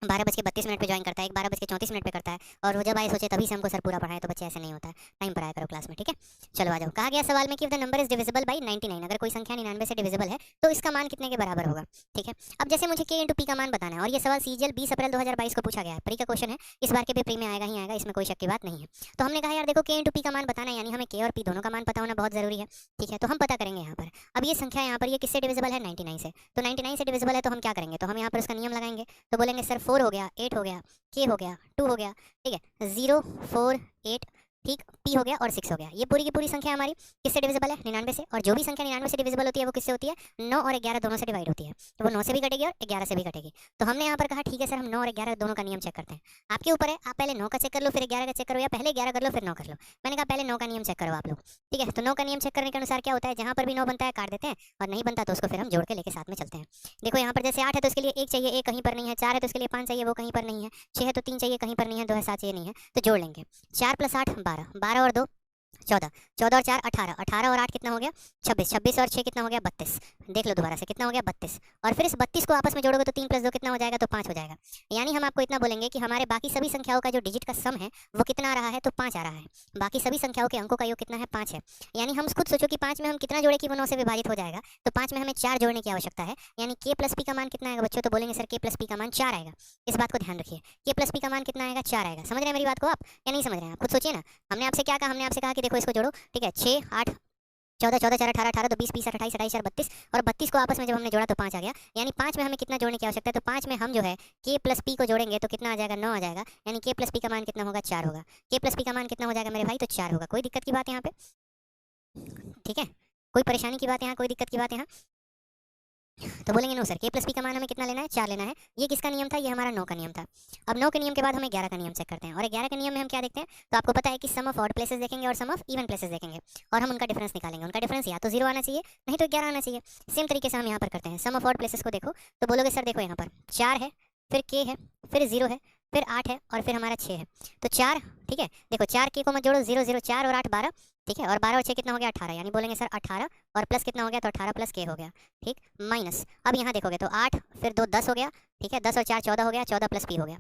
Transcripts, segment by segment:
12:32 पे ज्वाइन करता है, एक 12:34 पे करता है, और वो जब आए सोचे तभी से हमको सर पूरा पढ़ाए। तो बच्चे ऐसे नहीं होता है, टाइम पर आया करो क्लास में, ठीक है। चलो आ जाओ। कहा गया सवाल में कि the number is divisible by 99, अगर कोई संख्या 99 से डिविजिबल है तो इसका मान कितने के बराबर होगा, ठीक है। अब जैसे मुझे k इंटू पी का मान बताना है, और ये सवाल सीजीएल 20 अप्रैल 2022 को पूछा गया है, प्री का क्वेश्चन है, इस बार के पेपर में आएगा ही आएगा, इसमें कोई शक की बात नहीं है। तो हमने कहा यार देखो k इंटू पी का मान बताना है, यानी हमें k और p दोनों का मान पता होना बहुत जरूरी है, ठीक है। तो हम पता करेंगे यहाँ पर। अब ये संख्या यहाँ पर ये किससे डिविजिबल है, 99 से। तो 99 से डिविजिबल है तो हम क्या करेंगे, तो हम यहाँ पर उसका नियम लगाएंगे। तो बोलेंगे सर 4 हो गया, 8 हो गया, k हो गया, 2 हो गया, ठीक है, 0 4 8, ठीक, p हो गया और 6 हो गया। ये पूरी की पूरी संख्या हमारी किससे डिविजिबल है, 99 से। और जो भी संख्या 99 से डिविजिबल होती है वो किससे होती है, 9 और 11 दोनों से डिवाइड होती है। तो वो 9 से भी कटेगी और 11 से भी कटेगी। तो हमने यहाँ पर कहा ठीक है सर हम 9 और 11 दोनों का नियम चेक करते हैं। आपके ऊपर है, आप पहले 9 का चेक कर लो, फिर 11 का चेक करो, या पहले 11 कर लो फिर 9 कर लो। मैंने कहा पहले 9 का नियम चेक करो आप लोग, ठीक है। तो 9 का नियम चेक करने के अनुसार क्या होता है, जहाँ पर भी 9 बनता है काट देते हैं, और नहीं बनता तो उसको फिर हम जोड़ के लेके साथ में चलते हैं। देखो यहाँ पर जैसे 8 है तो इसके लिए 1 चाहिए, 1 कहीं पर नहीं है। 4 है तो इसके लिए 5 चाहिए, वो कहीं पर नहीं है। 6 है तो 3 चाहिए, कहीं पर नहीं है। 2 है 7 चाहिए, नहीं है, तो जोड़ लेंगे। 4 + 8 12, 12 और 2 14, 14 और 4 18, 18 और 8 कितना हो गया 26, 26 और 6 कितना हो गया 32। देख लो दोबारा से कितना हो गया 32। और फिर इस 32 को आपस में जोड़ोगे तो 3 + 2 कितना हो जाएगा, तो 5 हो जाएगा। यानी हम आपको इतना बोलेंगे कि हमारे बाकी सभी संख्याओं का जो डिजिट का सम है वो कितना आ रहा है, तो 5 आ रहा है। बाकी सभी संख्याओं के अंकों का योग कितना है, 5 है। यानी हम खुद सोचो कि 5 में हम कितना जोड़े कि वो 9 से विभाजित हो जाएगा। तो 5 में हमें 4 जोड़ने की आवश्यकता है, यानी k + p का मान कितना आएगा बच्चों, तो बोलेंगे सर k + p का मान 4 आएगा। इस बात को ध्यान रखिए, k + p का मान कितना आएगा, 4 आएगा। समझ रहे हैं मेरी बात को आप, या नहीं समझ रहे हैं, आप खुद सोचिए ना। हमने आपसे क्या कहा, हमने आपसे कहा कि देखो इसको जोड़ो, ठीक है। 6 8 14 14 4 18 18, तो 20 20 28 28 4 32, और 32 को आपस में जब हमने जोड़ा तो 5 आ गया। यानी 5 में हमें कितना जोड़ने की आवश्यकता है, तो 5 में हम जो है k + p को जोड़ेंगे तो कितना आ जाएगा, 9 आ जाएगा। यानी k + p का मान कितना होगा, 4 होगा। k + p का मान कितना हो जाएगा मेरे भाई, तो 4 होगा। कोई दिक्कत की बात यहाँ पे, ठीक है, कोई परेशानी की बात यहाँ, कोई दिक्कत की बात यहाँ। तो बोलेंगे नो सर, k + p का मान हमें कितना लेना है, 4 लेना है। ये किसका नियम था, ये हमारा 9 का नियम था। अब 9 के नियम के बाद हमें 11 का नियम चेक करते हैं, और 11 के नियम में हम क्या देखते हैं, तो आपको पता है कि सम ऑफ ऑड प्लेसेस देखेंगे और सम ऑफ इवन प्लेसेस देखेंगे, और हम उनका डिफरेंस निकालेंगे। उनका डिफरेंस या तो 0 आना चाहिए, नहीं तो 11 आना चाहिए। सेम तरीके से हम यहाँ पर करते हैं। सम ऑफ ऑड प्लेसेस को देखो तो बोलोगे सर देखो यहाँ पर 4 है, फिर k है, फिर 0 है, फिर 8 है, और फिर हमारा 6 है। तो 4, ठीक है, देखो 4 k को मत जोड़ो, 0 0 4 और 8 12, ठीक है, और 12 और 6 कितना हो गया 18। यानी बोलेंगे सर 18 और प्लस कितना हो गया, तो 18 + k हो गया, ठीक, माइनस। अब यहाँ देखोगे तो 8 फिर 2 10 हो गया, ठीक है, 10 और 4 14 हो गया, 14 + p हो गया,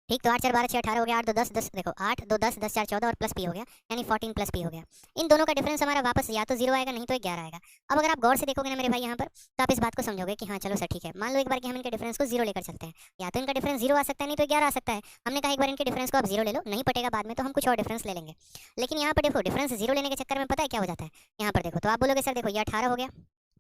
ठीक। तो 8 4 12 6 18 हो गया, 8 2 10 10, देखो 8 2 10 10 4 14 और प्लस p हो गया, यानी 14 + p हो गया। इन दोनों का डिफरेंस हमारा वापस या तो 0 आएगा, नहीं तो 11 आएगा। अब अगर आप गौर से देखोगे ना मेरे भाई यहाँ पर, तो आप इस बात को समझोगे कि हाँ चलो सर ठीक है। मान लो एक बार कि हम इनके डिफरेंस को 0 लेकर चलते हैं, या तो इनका डिफरेंस 0 आ सकता है, नहीं तो 11 आ सकता है। हमने कहा एक बार इनके डिफरेंस को आप 0 ले लो, नहीं पटेगा बाद में तो हम कुछ और डिफरेंस ले लेंगे। लेकिन यहाँ पर देखो डिफरेंस 0 लेने के चक्कर में पता है क्या हो जाता है, यहाँ पर देखो तो आप बोलोगे सर देखो ये 18 हो गया,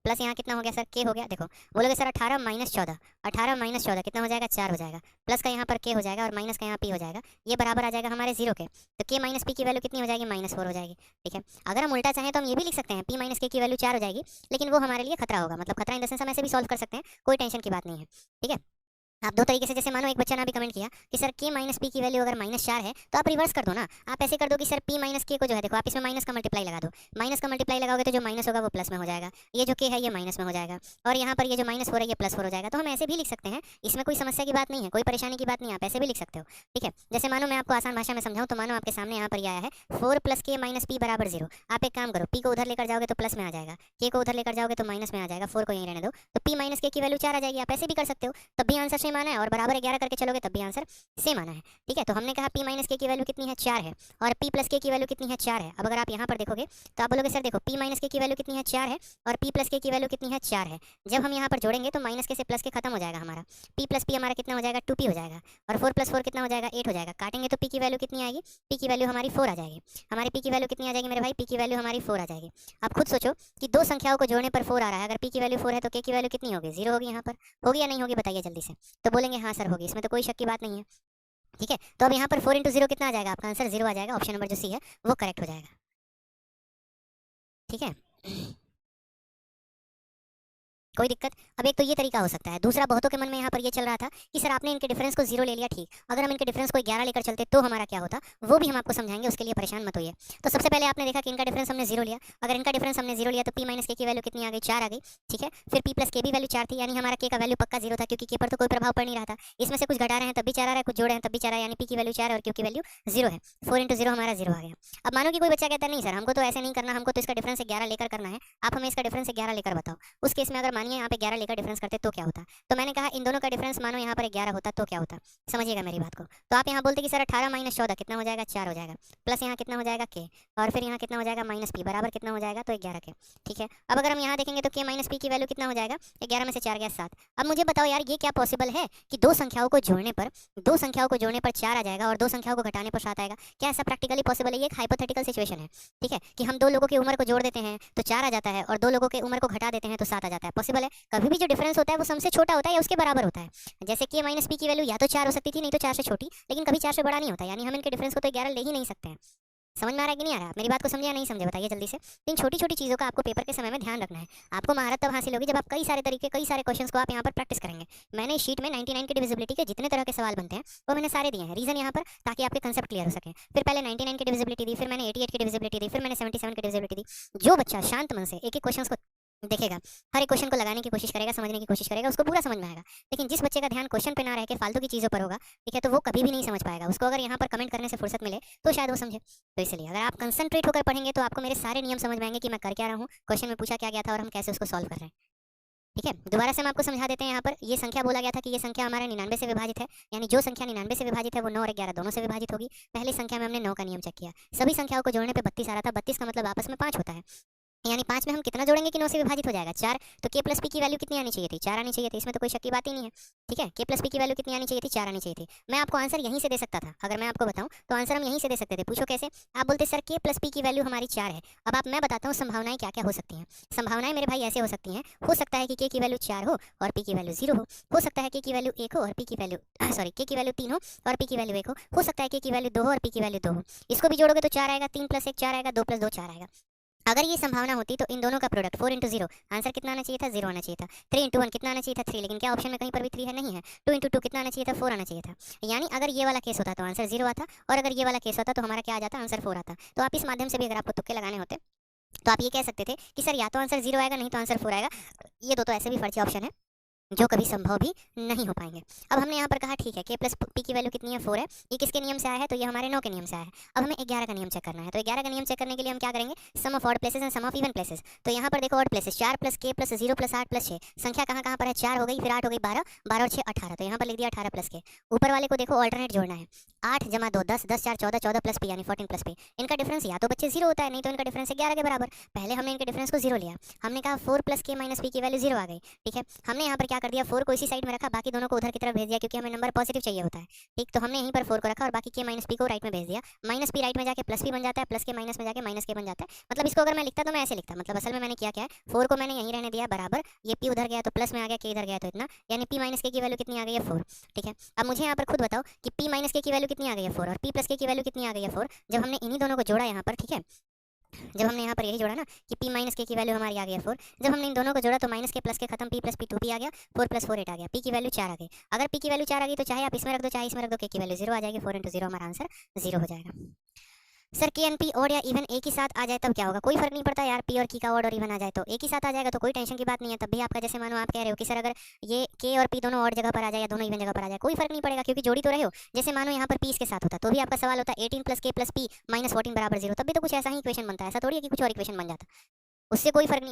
प्लस यहाँ कितना हो गया सर k हो गया। देखो बोलोगे सर 18 - 14, 18 - 14 कितना हो जाएगा, 4 हो जाएगा। प्लस का यहाँ पर k हो जाएगा और माइनस का यहाँ p हो जाएगा। ये बराबर आ जाएगा हमारे 0 के। तो k - p की वैल्यू कितनी हो जाएगी, -4 हो जाएगी, ठीक है। अगर हम उल्टा चाहें तो हम ये भी लिख सकते हैं p - k की वैल्यू 4 हो जाएगी, लेकिन वो हमारे लिए खतरा होगा। मतलब खतरा इन द सेंस हम ऐसे भी सॉल्व कर सकते हैं, कोई टेंशन की बात नहीं है, ठीक है। आप दो तरीके से, जैसे मानो एक बच्चा ने भी कमेंट किया कि सर k - p की वैल्यू अगर -4 है तो आप रिवर्स कर दो ना। आप ऐसे कर दो कि सर p - k को जो है देखो आप इसमें माइनस का मल्टीप्लाई लगा दो। माइनस का मल्टीप्लाई लगाओगे तो जो माइनस होगा वो प्लस में हो जाएगा, ये जो k है ये माइनस में हो जाएगा, और यहाँ पर ये जो -4 है ये +4 हो जाएगा। तो हम ऐसे भी लिख सकते हैं, इसमें कोई समस्या की बात नहीं है, कोई परेशानी की बात नहीं है, आप ऐसे भी लिख सकते हो, ठीक है। जैसे मानो मैं आपको आसान भाषा में समझाऊं तो मानो आपके सामने यहाँ पर ये आया है 4 + k - p = 0। आप एक काम करो, p को उधर लेकर जाओगे तो प्लस में आ जाएगा, k को उधर लेकर जाओगे तो माइनस में आ जाएगा, 4 को यहीं रहने दो, तो p - k की वैल्यू 4 आ जाएगी। आप ऐसे भी कर सकते हो, तब भी आंसर सेम आना है, और बराबर 11 करके चलोगे तब भी आंसर सेम आना है, ठीक है। तो हमने कहा p - k की वैल्यू कितनी है, 4 है, और p + k की वैल्यू कितनी है, 4 है। अब अगर आप यहाँ पर देखोगे तो आप बोलोगे सर देखो p - k की वैल्यू कितनी है, 4 है, और p + k की वैल्यू कितनी है, 4 है। जब हम यहाँ पर जोड़ेंगे तो माइनस के से प्लस के खत्म हो जाएगा हमारा, p + p हमारा कितना हो जाएगा, 2p हो जाएगा, और 4 + 4 कितना हो जाएगा, 8 हो जाएगा। काटेंगे तो p की वैल्यू कितनी आएगी, p की वैल्यू हमारी 4 आ जाएगी। हमारी p की वैल्यू कितनी आ जाएगी मेरे भाई, p की वैल्यू हमारी 4 आ जाएगी। आप खुद सोचो कि दो संख्याओं को जोड़ने पर 4 आ रहा है, अगर p की वैल्यू 4 है तो k की वैल्यू कितनी होगी, 0 होगी। यहाँ पर होगी या नहीं होगी बताइए जल्दी से। तो बोलेंगे हाँ सर होगी, इसमें तो कोई शक की बात नहीं है, ठीक है। तो अब यहाँ पर 4 × 0 कितना आ जाएगा, आपका आंसर 0 आ जाएगा। ऑप्शन नंबर जो सी है वो करेक्ट हो जाएगा, ठीक है। कोई दिक्कत। अब एक तो ये तरीका हो सकता है, दूसरा बहुतों के मन में यहाँ पर ये चल रहा था कि सर आपने इनके डिफरेंस को 0 ले लिया, ठीक, अगर हम इनके डिफरेंस को 11 लेकर चलते तो हमारा क्या होता, वो भी हम आपको समझाएंगे, उसके लिए परेशान मत होइए। तो सबसे पहले आपने देखा कि इनका डिफरेंस हमने 0 लिया, अगर इनका डिफरेंस हमने 0 लिया तो p - k की वैल्यू कितनी आ गई, 4 आ गई, ठीक है। फिर p + k भी वैल्यू 4 थी, यानी हमारा k का वैल्यू पक्का 0 था, क्योंकि k पर तो कोई प्रभाव पड़ नहीं रहा था। इसमें से कुछ घटा रहे हैं तब भी 4 आ रहा है, कुछ जोड़ रहे हैं तब भी 4 आ रहा है, यानी p की वैल्यू 4 है और q की वैल्यू 0 है। 4 × 0 हमारा 0 आ गया। अब मानो कि कोई बच्चा कहता है नहीं सर हमको तो ऐसे नहीं करना, हमको तो इसका डिफरेंस 11 लेकर करना है, आप हमें इसका डिफरेंस 11 लेकर बताओ। उस केस में अगर मान मानिए यहाँ पे 11 लेकर डिफरेंस करते तो क्या होता। तो मैंने कहा इन दोनों का डिफरेंस मानो यहाँ पर 11 होता तो क्या होता। समझिएगा मेरी बात को। तो आप यहाँ बोलते कि सर 18 माइनस 14 कितना हो जाएगा, 4 हो जाएगा, प्लस यहाँ कितना हो जाएगा के, और फिर यहाँ कितना हो जाएगा माइनस पी, बराबर कितना हो जाएगा, तो 11 के। ठीक है, अब अगर हम यहाँ देखेंगे तो के माइनस पी की वैल्यू कितना हो जाएगा, 11 में से 4 गया 7। अब मुझे बताओ यार ये क्या पॉसिबल है कि दो संख्याओं को जोड़ने पर 4 आ जाएगा और दो संख्याओं को घटाने पर 7 आएगा। क्या ऐसा प्रैक्टिकली पॉसिबल है? ये एक हाइपोथेटिकल सिचुएशन है। ठीक है, कि हम दो लोगों की उम्र को जोड़ देते हैं तो 4 आ जाता है और दो लोगों की उम्र को घटा देते हैं तो 7 आ जाता है। पॉसिबल है? कभी भी जो डिफरेंस होता है वो सम से छोटा होता है या उसके बराबर होता है। जैसे के माइनस पी की वैल्यू या तो 4 हो सकती थी, नहीं तो 4 से छोटी, लेकिन कभी 4 से बड़ा नहीं होता। यानी हम इनके डिफरेंस को तो 11 ले ही नहीं सकते हैं। समझ में आ रहा है कि नहीं आ रहा? मेरी बात को समझे या नहीं समझे, बताइए जल्दी से। तो इन छोटी छोटी चीज़ों का आपको पेपर के समय में ध्यान रखना है। आपको महारत तब हासिल होगी जब आप कई सारे तरीके, कई सारे क्वेश्चंस को आप यहाँ पर प्रैक्टिस करेंगे। मैंने इस शीट में 99 की डिविजिबिलिटी के जितने तरह के सवाल बनते हैं वो मैंने सारे दिए हैं। रीजन यहाँ पर ताकि आपके कंसेप्ट क्लियर हो सके। फिर पहले 99 की डिविजिबिलिटी दी, फिर मैंने 88 की डिविजिबिलिटी दी, फिर मैंने 77 की डिविजिबिलिटी दी। जो बच्चा शांत मन से एक एक क्वेश्चन को देखेगा, हर एक क्वेश्चन को लगाने की कोशिश करेगा, समझने की कोशिश करेगा, उसको पूरा समझ में आएगा। लेकिन जिस बच्चे का ध्यान क्वेश्चन पे ना रह के फालतू की चीज़ों पर होगा, ठीक है, तो वो कभी भी नहीं समझ पाएगा। उसको अगर यहाँ पर कमेंट करने से फुर्सत मिले तो शायद वो समझे। तो इसलिए अगर आप कंसंट्रेट होकर पढ़ेंगे तो आपको मेरे सारे नियम समझ में आएंगे कि मैं कर क्या रहा हूँ, क्वेश्चन में पूछा क्या गया था और हम कैसे उसको सॉल्व कर रहे हैं। ठीक है, दोबारा से हम आपको समझा देते हैं। यहाँ पर ये संख्या बोला गया था कि ये संख्या हमारा 99 से विभाजित है, यानी जो संख्या 99 से विभाजित है वो 9 और 11 दोनों से विभाजित होगी। पहली संख्या में हमने 9 का नियम चेक किया, सभी संख्याओं को जोड़ने पे 32 आ रहा था। 32 का मतलब आपस में 5 होता है, यानी 5 में हम कितना जोड़ेंगे कि 9 से विभाजित हो जाएगा, 4। तो के प्लस पी की वैल्यू कितनी आनी चाहिए थी, 4 आनी चाहिए थी। इसमें तो कोई शक की बात ही नहीं है। ठीक है, के प्लस पी की वैल्यू कितनी आनी चाहिए थी, 4 आनी चाहिए थी। मैं आपको आंसर यहीं से दे सकता था। अगर मैं आपको बताऊं तो आंसर हम यहीं से दे सकते थे। पूछो कैसे? आप बोलते सर के प्लस पी की वैल्यू हमारी 4 है। अब आप मैं बताता हूँ संभावनाएं क्या क्या हो सकती हैं। संभावनाएं मेरे भाई ऐसे हो सकती हैं, हो सकता है कि के की वैल्यू 4 हो और पी की वैल्यू 0 हो सकता है के की वैल्यू 1 हो और पी की वैल्यू के की वैल्यू 3 हो और पी की वैल्यू 1 हो सकता है के की वैल्यू 2 हो और पी की वैल्यू 2 हो। इसको भी जोड़ोगे तो 4 आएगा, 3 प्लस 1 4 आएगा, 2 प्लस 2 4 आएगा। अगर ये संभावना होती तो इन दोनों का प्रोडक्ट 4 इंटू 0, आंसर कितना आना चाहिए था, 0 आना चाहिए था। 3 इंटू 1 कितना आना चाहिए था, 3, लेकिन क्या ऑप्शन में कहीं पर भी 3 है, नहीं है। 2 इंटू 2 कितना आना चाहिए था, 4 आना चाहिए था। यानी अगर ये वाला केस होता तो आंसर 0 आता, और अगर ये वाला केस होता तो हमारा क्या आ जाता, आंसर 4 आता। तो आप इस माध्यम से भी अगर आपको तुक्के लगाने होते तो आप ये कह सकते थे कि सर या तो आंसर 0 आएगा, नहीं तो आंसर 4 आएगा। ये दो तो ऐसे भी फर्जी ऑप्शन है जो कभी संभव भी नहीं हो पाएंगे। अब हमने यहाँ पर कहा ठीक है के प्लस पी की वैल्यू कितनी है, 4 है। ये किसके नियम से आया है, तो ये हमारे 9 के नियम से आया है। अब हमें 11 का नियम चेक करना है। तो 11 का नियम चेक करने के लिए हम क्या करेंगे, sum of odd places and sum of even places. तो यहाँ पर देखो ऑड प्लेसेस 4 प्लस के प्लस 0 प्लस 8 प्लस 6, संख्या कहाँ कहाँ पर है, 4 हो गई, फिर 8 हो गई, 12, 12 और 6 18। तो यहाँ पर लिख दिया 18 प्लस के। ऊपर वाले को देखो ऑल्टरनेट जोड़ना है, 8 जमा 2 10, 10 4 14, 14 प्लस पी यानी 14 प्लस पी। इनका डिफरेंस या तो बच्चे 0 होता है, नहीं तो इनका डिफरेंस है 11 के बराबर। पहले हमने इनके डिफरेंस को 0 लिया, हमने कहा 4 प्लस के माइनस पी की वैल्यू 0 आ गई। ठीक है, हमने यहाँ पर क्या कर दिया, 4 को इसी साइड में रखा, बाकी दोनों को उधर की तरफ भेज दिया, क्योंकि हमें नंबर पॉजिटिव चाहिए होता है। ठीक, तो हमने यहीं पर 4 को रखा और बाकी के माइनस पी को राइट में भेज दिया। माइनस पी राइट में जाके प्लस पी बन जाता है, प्लस के माइनस में जाके माइनस के बन जाता है। मतलब इसको अगर मैं लिखता तो मैं ऐसे लिखता, मतलब असल में मैंने किया क्या है, 4 को मैंने यहीं रहने दिया बराबर, ये पी उधर गया तो प्लस में आ गया, के इधर गया तो इतना, यानी पी माइनस के की वैल्यू कितनी आ गई है, 4। ठीक है, अब मुझे यहाँ पर खुद बताओ कि पी माइनस के की वैल्यू कितनी आ गई है, 4, और पी प्लस के की वैल्यू कितनी आ गई है, 4। जब हमने इन्हीं दोनों को जोड़ा यहाँ पर, ठीक है, जब हमने यहाँ पर यही जोड़ा ना कि p माइनस के की वैल्यू हमारी आ गई है 4, जब हमने इन दोनों को जोड़ा तो माइनस के प्लस के खत्म, p प्लस पी 2p आ गया, 4 प्लस 4 8 आ गया, p की वैल्यू 4 आ गई। अगर p की वैल्यू 4 आ गई तो चाहे आप इसमें रख दो चाहे इसमें रख दो, k की वैल्यू 0 आ जाएगी, 4 इंटू 0 हमारा आंसर 0 हो जाएगा। सर के एन पी ऑड या इवन एक ही साथ आ जाए तब क्या होगा, कोई फर्क नहीं पड़ता यार, पी और की का ऑड और इवन आ जाए तो एक ही साथ आ जाएगा तो कोई टेंशन की बात नहीं है। तब भी आपका जैसे मानो आप कह रहे हो कि सर अगर ये के और पी दोनों ऑड जगह पर आ जाए या दोनों इवन जगह पर आ जाए कोई फर्क नहीं पड़ेगा, क्योंकि जोड़ी तो रहे हो। जैसे मानो यहाँ पर पी इसके साथ होता तो भी आपका सवाल होता 18 प्लस के प्लस पी माइनस 14 बराबर 0, तब भी तो कुछ ऐसा ही इक्वेशन बनता है, ऐसा थोड़ी है कि कुछ और इक्वेशन बन जाता, उससे कोई फर्क नहीं